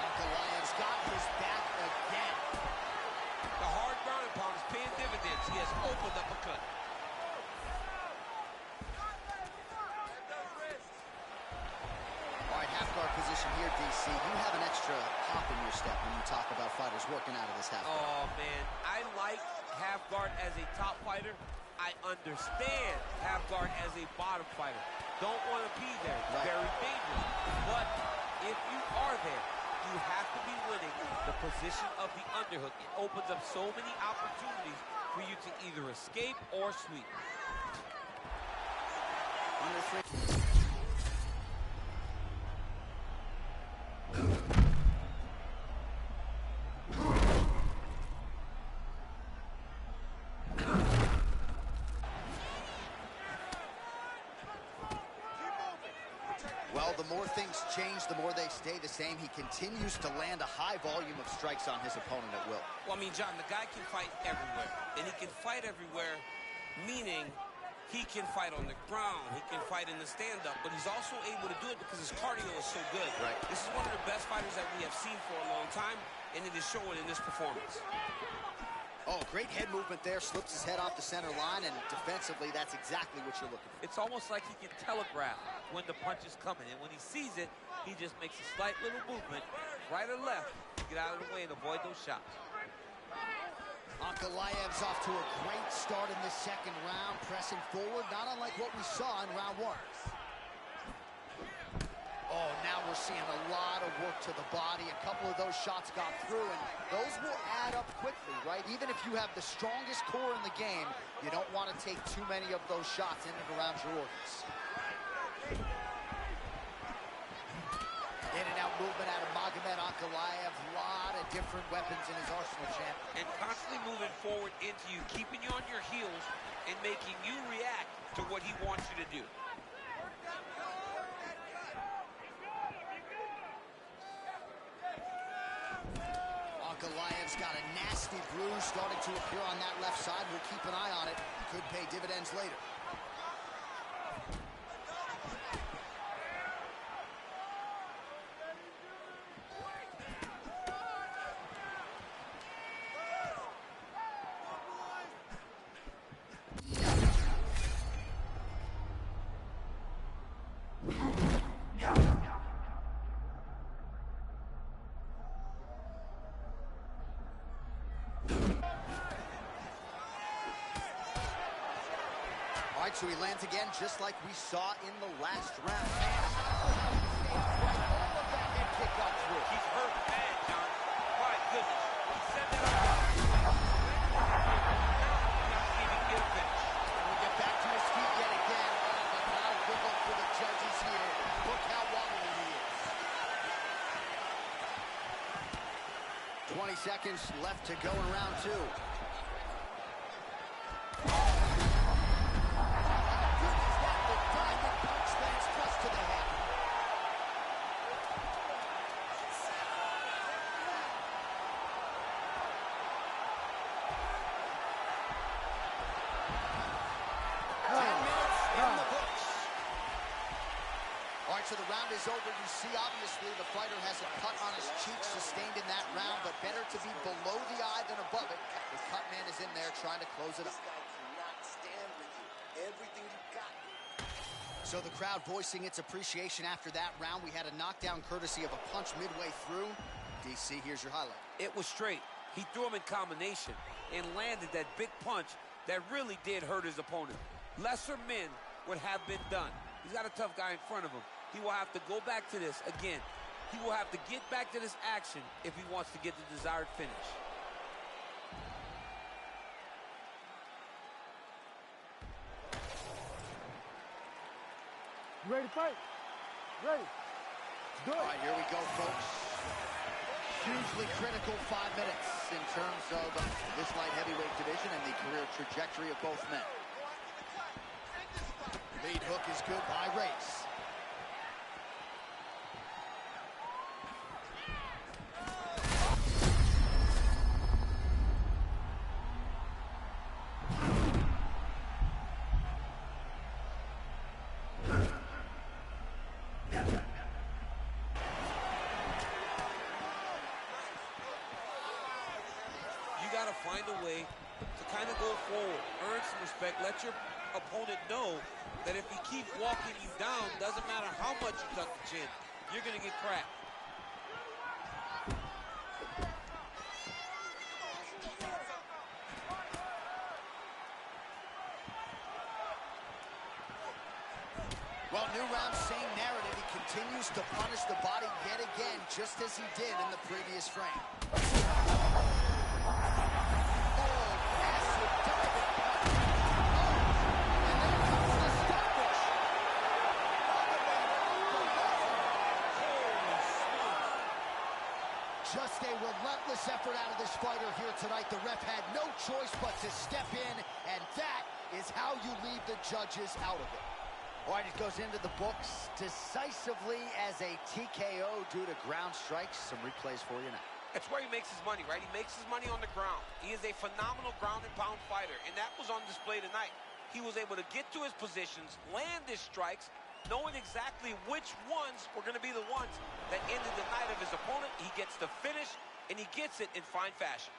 Ankalaev's got his back again. The hard ground and pound is paying dividends. He has opened up a cut. All right, half guard position here, DC. You have an extra hop in your step when you talk about fighters working out of this half guard. Oh, man. I like half guard as a top fighter. I understand half guard as a bottom fighter. Don't want to be there. It's very dangerous. But if you are there, you have to be winning the position of the underhook. It opens up so many opportunities for you to either escape or sweep. Under three. Well, the more things change, the more they stay the same. He continues to land a high volume of strikes on his opponent at will. Well, I mean, John, the guy can fight everywhere. And he can fight everywhere, meaning he can fight on the ground. He can fight in the stand-up. But he's also able to do it because his cardio is so good. Right. This is one of the best fighters that we have seen for a long time, and it is showing in this performance. Oh, great head movement there. Slips his head off the center line, and defensively, that's exactly what you're looking for. It's almost like he can telegraph when the punch is coming. And when he sees it, he just makes a slight little movement, right or left, to get out of the way and avoid those shots. Ankalaev's off to a great start in this second round, pressing forward, not unlike what we saw in round one. Oh, now we're seeing a lot of work to the body. A couple of those shots got through, and those will add up quickly, right? Even if you have the strongest core in the game, you don't want to take too many of those shots in and around your organs. In and out movement out of Magomed Ankalaev. A lot of different weapons in his arsenal, champ. And constantly moving forward into you, keeping you on your heels and making you react to what he wants you to do. Ankalaev's got a nasty bruise starting to appear on that left side. We'll keep an eye on it. Could pay dividends later. All right, so he lands again, just like we saw in the last round. All of that head kick got through. He's hurt bad, John. My goodness. He set that up. Not even get a finish. We'll get back to his feet yet again. But not a good look for the judges here. Look how wobbly he is. 20 seconds left to go in round two. So the round is over. You see, obviously, the fighter has a cut on his cheek sustained in that round, but better to be below the eye than above it. The cut man is in there trying to close it up. This guy cannot stand with you. Everything you got. So the crowd voicing its appreciation after that round. We had a knockdown courtesy of a punch midway through. DC, here's your highlight. It was straight. He threw him in combination and landed that big punch that really did hurt his opponent. Lesser men would have been done. He's got a tough guy in front of him. He will have to go back to this again. He will have to get back to this action if he wants to get the desired finish. You ready to fight? Ready. Do it. All right, here we go, folks. hugely critical 5 minutes in terms of this light heavyweight division and the career trajectory of both men. Lead hook is good by Race. Got to find a way to kind of go forward, earn some respect, let your opponent know that if he keeps walking you down, doesn't matter how much you tuck the chin, you're going to get cracked. Well, new round, same narrative. He continues to punish the body yet again, just as he did in the previous frame. Just a relentless effort out of this fighter here tonight. The ref had no choice but to step in, and that is how you leave the judges out of it. All right, it goes into the books decisively as a TKO due to ground strikes. Some replays for you now. That's where he makes his money, right? He makes his money on the ground. He is a phenomenal ground and pound fighter, and that was on display tonight. He was able to get to his positions, land his strikes, knowing exactly which ones were going to be the ones that ended the night of his opponent. He gets the finish, and he gets it in fine fashion.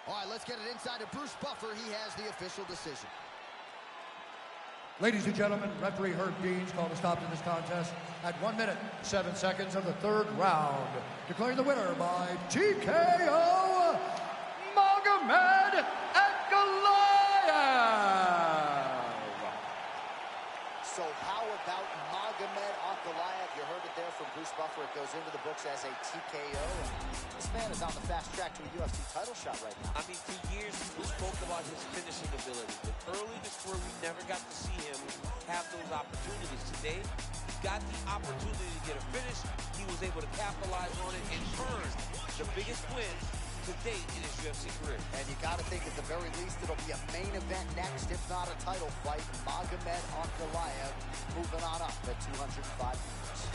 All right, let's get it inside to Bruce Buffer. He has the official decision. Ladies and gentlemen, referee Herb Deans called a stop to this contest at 1 minute, 7 seconds of the third round, declaring the winner by TKO, Magomed Ankalaev. So how about Magomed Ankalaev? You heard it there from Bruce Buffer. It goes into the books as a TKO. This man is on the fast track to a UFC title shot right now. I mean, for years, we spoke about his finishing ability. But early in his career, we never got to see him have those opportunities. Today, he got the opportunity to get a finish. He was able to capitalize on it and earn the biggest win to date in his UFC career. And you got to think at the very least it'll be a main event next, if not a title fight. Magomed Ankalaev moving on up at 205 pounds.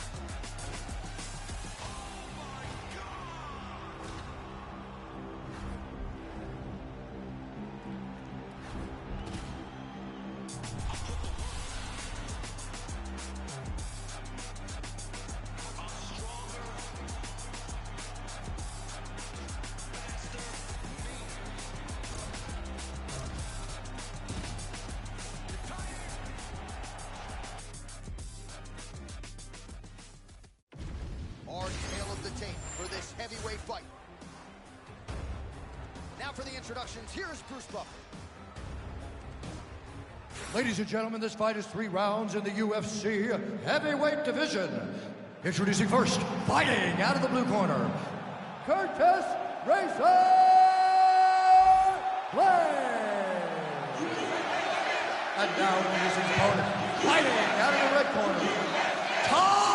Heavyweight fight. Now for the introductions, here's Bruce Buffer. Ladies and gentlemen, this fight is 3 rounds in the UFC heavyweight division. Introducing first, fighting out of the blue corner, Curtis Racer Play. And now introducing his opponent, fighting out of the red corner, Tom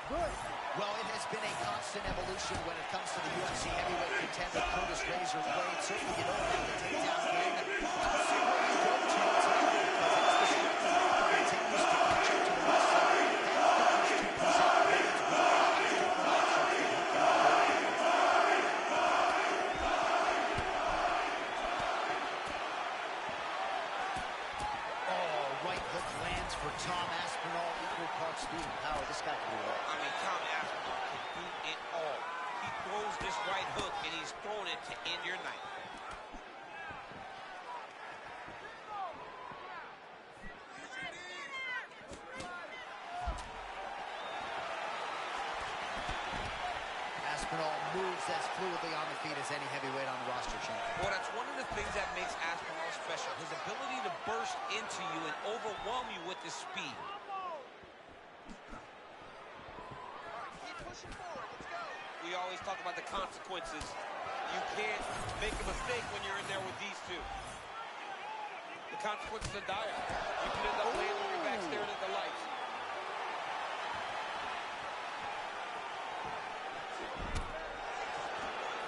Good. Well, it has been a constant evolution when it comes to the UFC heavyweight contender, Curtis Razor Blade. Certainly you don't have the takedown game. We'll see where you go to tonight, because it's the strength of the continues to punch up to the west side. And continues to present Blades with a lot of different options that he can Oh, right hook lands for Tom Aspinall. Equal parts speed and power. This guy can do it all. I mean, Tom Aspinall can do it all. He throws this right hook, and he's throwing it to end your night. Aspinall moves as fluidly on the feet as any heavyweight on the roster, champion. Well, that's one of the things that makes Aspinall special. His ability to burst into you and overwhelm you with his speed. We always talk about the consequences You can't make a mistake when you're in there with these two. The consequences are dire. You can end up laying on your back staring at the lights.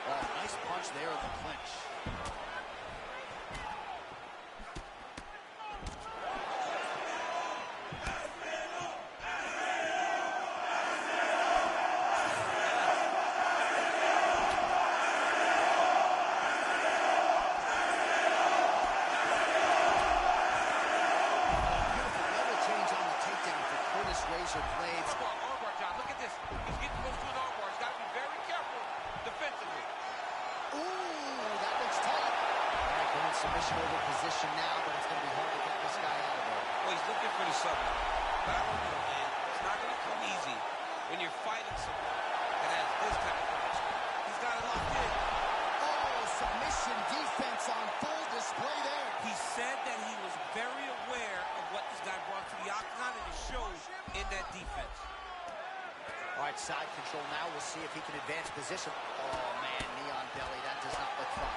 Oh, nice punch there in the clinch. Blades. Armbar, John. Look at this. He's getting close to an armbar. He's got to be very careful defensively. Ooh, that looks tight. All right, going submission over position now, but it's going to be hard to get this guy out of there. Well, he's looking for the submission. But I don't know, man. It's not going to come easy when you're fighting someone that has this type of connection. He's got it locked in. Oh, submission defense on full display there. He said that he was very aware of what this guy brought to the octagon, and it shows in that defense. All right, side control now. We'll see if he can advance position. Oh, man, knee on belly. That does not look fun.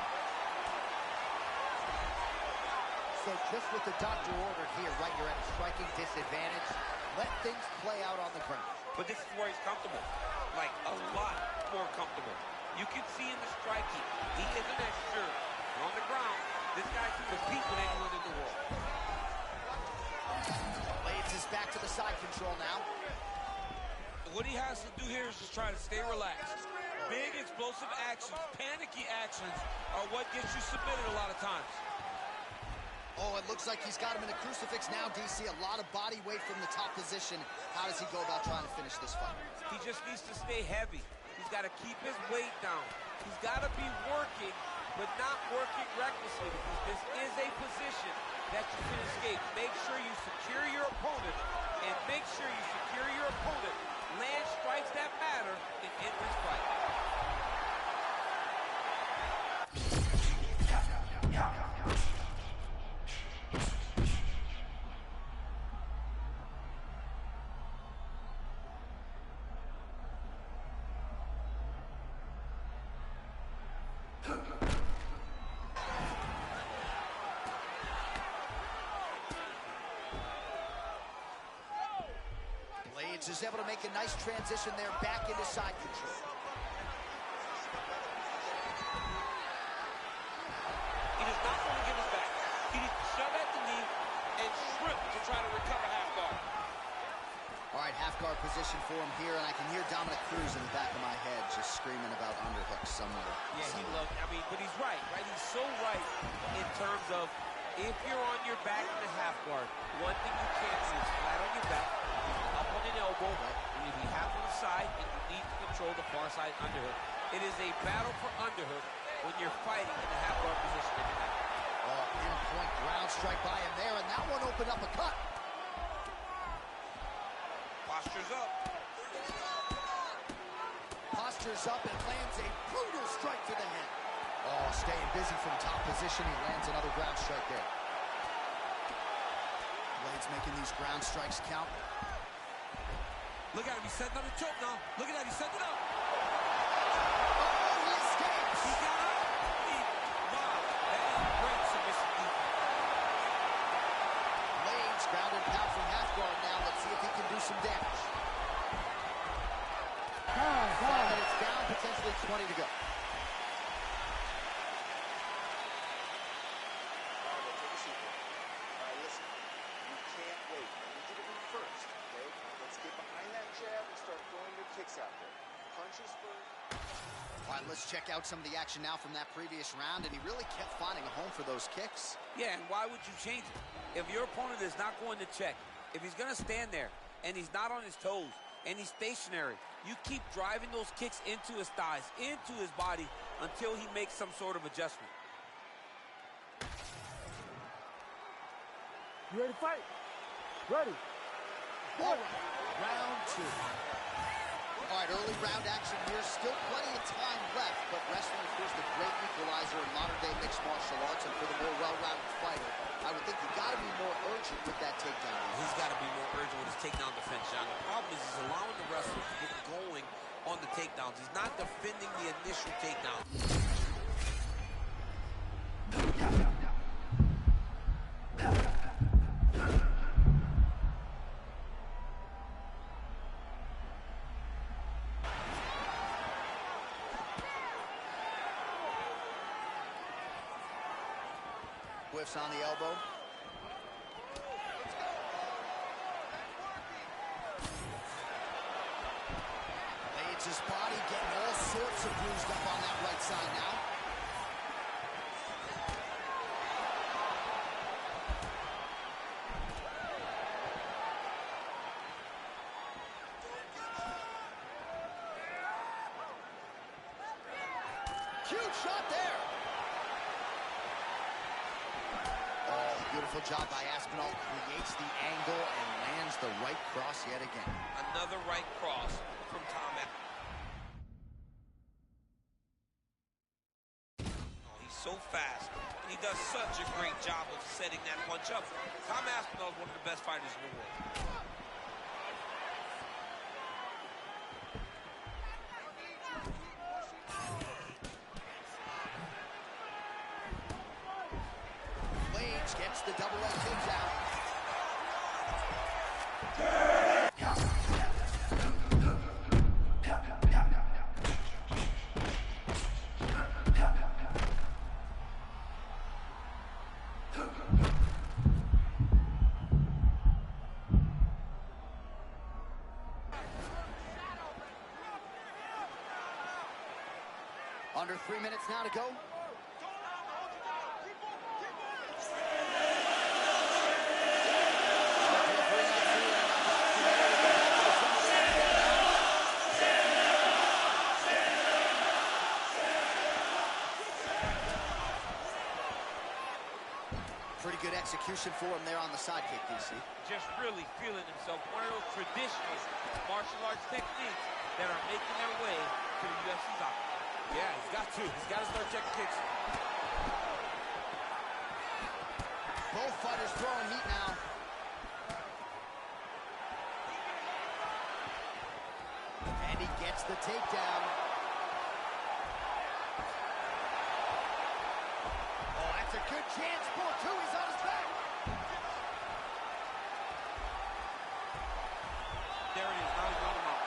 So just what the doctor ordered here, right? You're at a striking disadvantage. Let things play out on the ground. But this is where he's comfortable. Like, a lot more comfortable. You can see in the striking, he isn't as sure. But on the ground, this guy can compete with anyone in the world. Blades is back to the side control now. What he has to do here is just try to stay relaxed. Big, explosive actions, panicky actions are what gets you submitted a lot of times. Oh, it looks like he's got him in a crucifix now, DC. A lot of body weight from the top position. How does he go about trying to finish this fight? He just needs to stay heavy. He's got to keep his weight down. He's got to be working, but not working recklessly, because this is a position that you can escape. Make sure you secure your opponent, and make sure you secure your opponent. Land strikes that matter and end this fight. Blades is able to make a nice transition there back into side control. He does not want to give us back. He needs to shove at the knee and shrimp to try to recover half guard. All right, half guard position for him here, and I can hear Dominic Cruz in the back of my head just screaming about underhooks somewhere. Yeah, he loved, I mean, but he's right? He's so right in terms of if you're on your back in the half guard, one thing you can't do is flat on your back, up on an elbow, and you be half on the side, and you need to control the far side underhook. It is a battle for underhook when you're fighting in the half guard position in your neck. Oh, pinpoint ground strike by him there, and that one opened up a cut. Posture's up. Posture's up and lands a brutal strike to the head. Oh, staying busy from top position. He lands another ground strike there. Blades making these ground strikes count. Look at him, he's setting up the choke now. Look at that, he's setting it up. Oh, he escapes. He got up. Wow, that is great submission defense. Blades ground and pound from half guard now. Let's see if he can do some damage. 5 minutes down, potentially 20 to go. Kicks out there. Punches first. All right, let's check out some of the action now from that previous round, and he really kept finding a home for those kicks. Yeah, and why would you change it? If your opponent is not going to check, if he's going to stand there, and he's not on his toes, and he's stationary, you keep driving those kicks into his thighs, into his body, until he makes some sort of adjustment. You ready to fight? Ready. All right, round 2. All right, early round action here. Still plenty of time left, but wrestling, of course, the great equalizer in modern-day mixed martial arts, and for the more well-rounded fighter, I would think you got to be more urgent with that takedown. He's got to be more urgent with his takedown defense, John. The problem is he's allowing the wrestlers to get going on the takedowns. He's not defending the initial takedown. Whiffs on the elbow. Lays his body, getting all sorts of bruised up on that right side now. Huge shot there. Oh, beautiful job by Aspinall. Creates the angle and lands the right cross yet again. Another right cross from Tom Aspinall. Oh, he's so fast. And he does such a great job of setting that punch up. Tom Aspinall is one of the best fighters in the world. Gets the double leg takedown. Under 3 minutes now to go. Pretty good execution for him there on the sidekick, DC. Just really feeling himself. One of those traditional martial arts techniques that are making their way to the UFC's octagon. Yeah, he's got to. He's got to start checking kicks. Both fighters throwing heat now. And he gets the takedown. Oh, that's a good chance for two. He's on his back. There it is. Now he's on him out.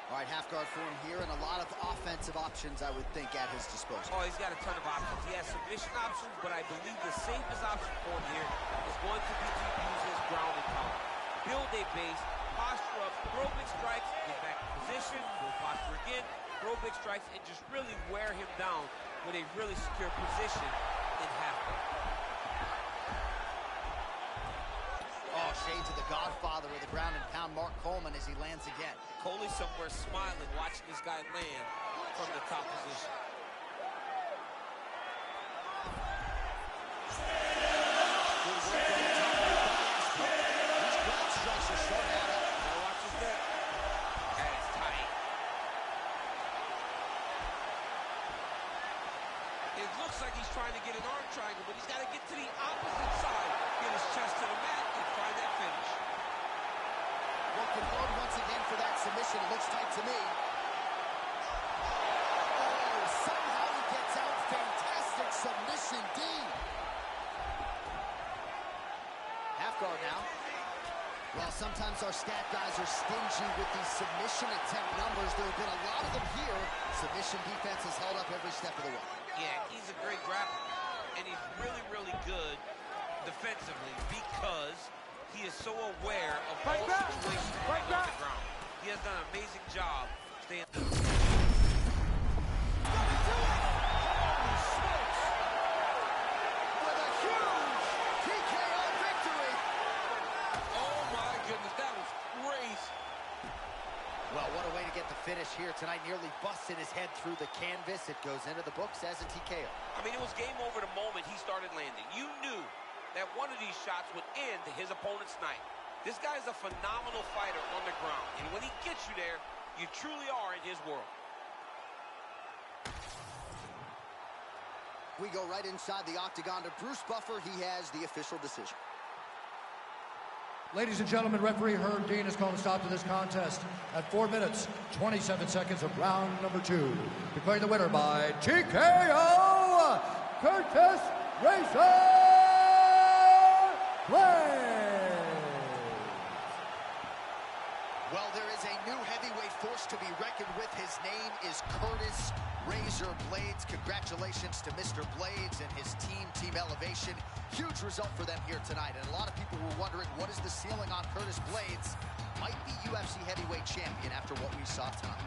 All right, half guard for him here, and a lot of offensive options, I would think, at his disposal. Oh, he's got a ton of options. He has submission options, but I believe the safest option for him here is going to be to use his ground and pound. Build a base, posture up, throw big strikes, get back in position, go posture again, throw big strikes, and just really wear him down with a really secure position in half guard. Oh, shades of the godfather of the ground and pound, Mark Coleman, as he lands again. Coley somewhere smiling, watching this guy land from the top position. Good work from the top of the basket. These ground strikes are starting out. Now watch his neck. That is tight. It looks like he's trying to get an arm triangle, but he's got to get to the opposite side, get his chest to the mat, and find that finish. Working hard once again for that submission. It looks tight to me. Oh, somehow he gets out. Fantastic submission, D. Half guard now. Well, sometimes our stat guys are stingy with these submission attempt numbers. There have been a lot of them here. Submission defense has held up every step of the way. Yeah, he's a great grappler, and he's really, really good defensively because he is so aware of all situations on the ground. He has done an amazing job staying. With a huge TKO victory. Oh my goodness, that was crazy. Well, what a way to get the finish here tonight. Nearly busted his head through the canvas. It goes into the books as a TKO. I mean, it was game over the moment he started landing. You knew that one of these shots would end his opponent's night. This guy is a phenomenal fighter on the ground, and when he gets you there, you truly are in his world. We go right inside the octagon to Bruce Buffer. He has the official decision. Ladies and gentlemen, referee Herb Dean has called a stop to this contest at 4 minutes, 27 seconds of round number 2. Declaring the winner by TKO, Curtis Racer Blades. Well, there is a new heavyweight force to be reckoned with. His name is Curtis Razor Blaydes. Congratulations to Mr. Blaydes and his team, Team Elevation. Huge result for them here tonight. And a lot of people were wondering, what is the ceiling on Curtis Blaydes? Might be UFC heavyweight champion after what we saw tonight.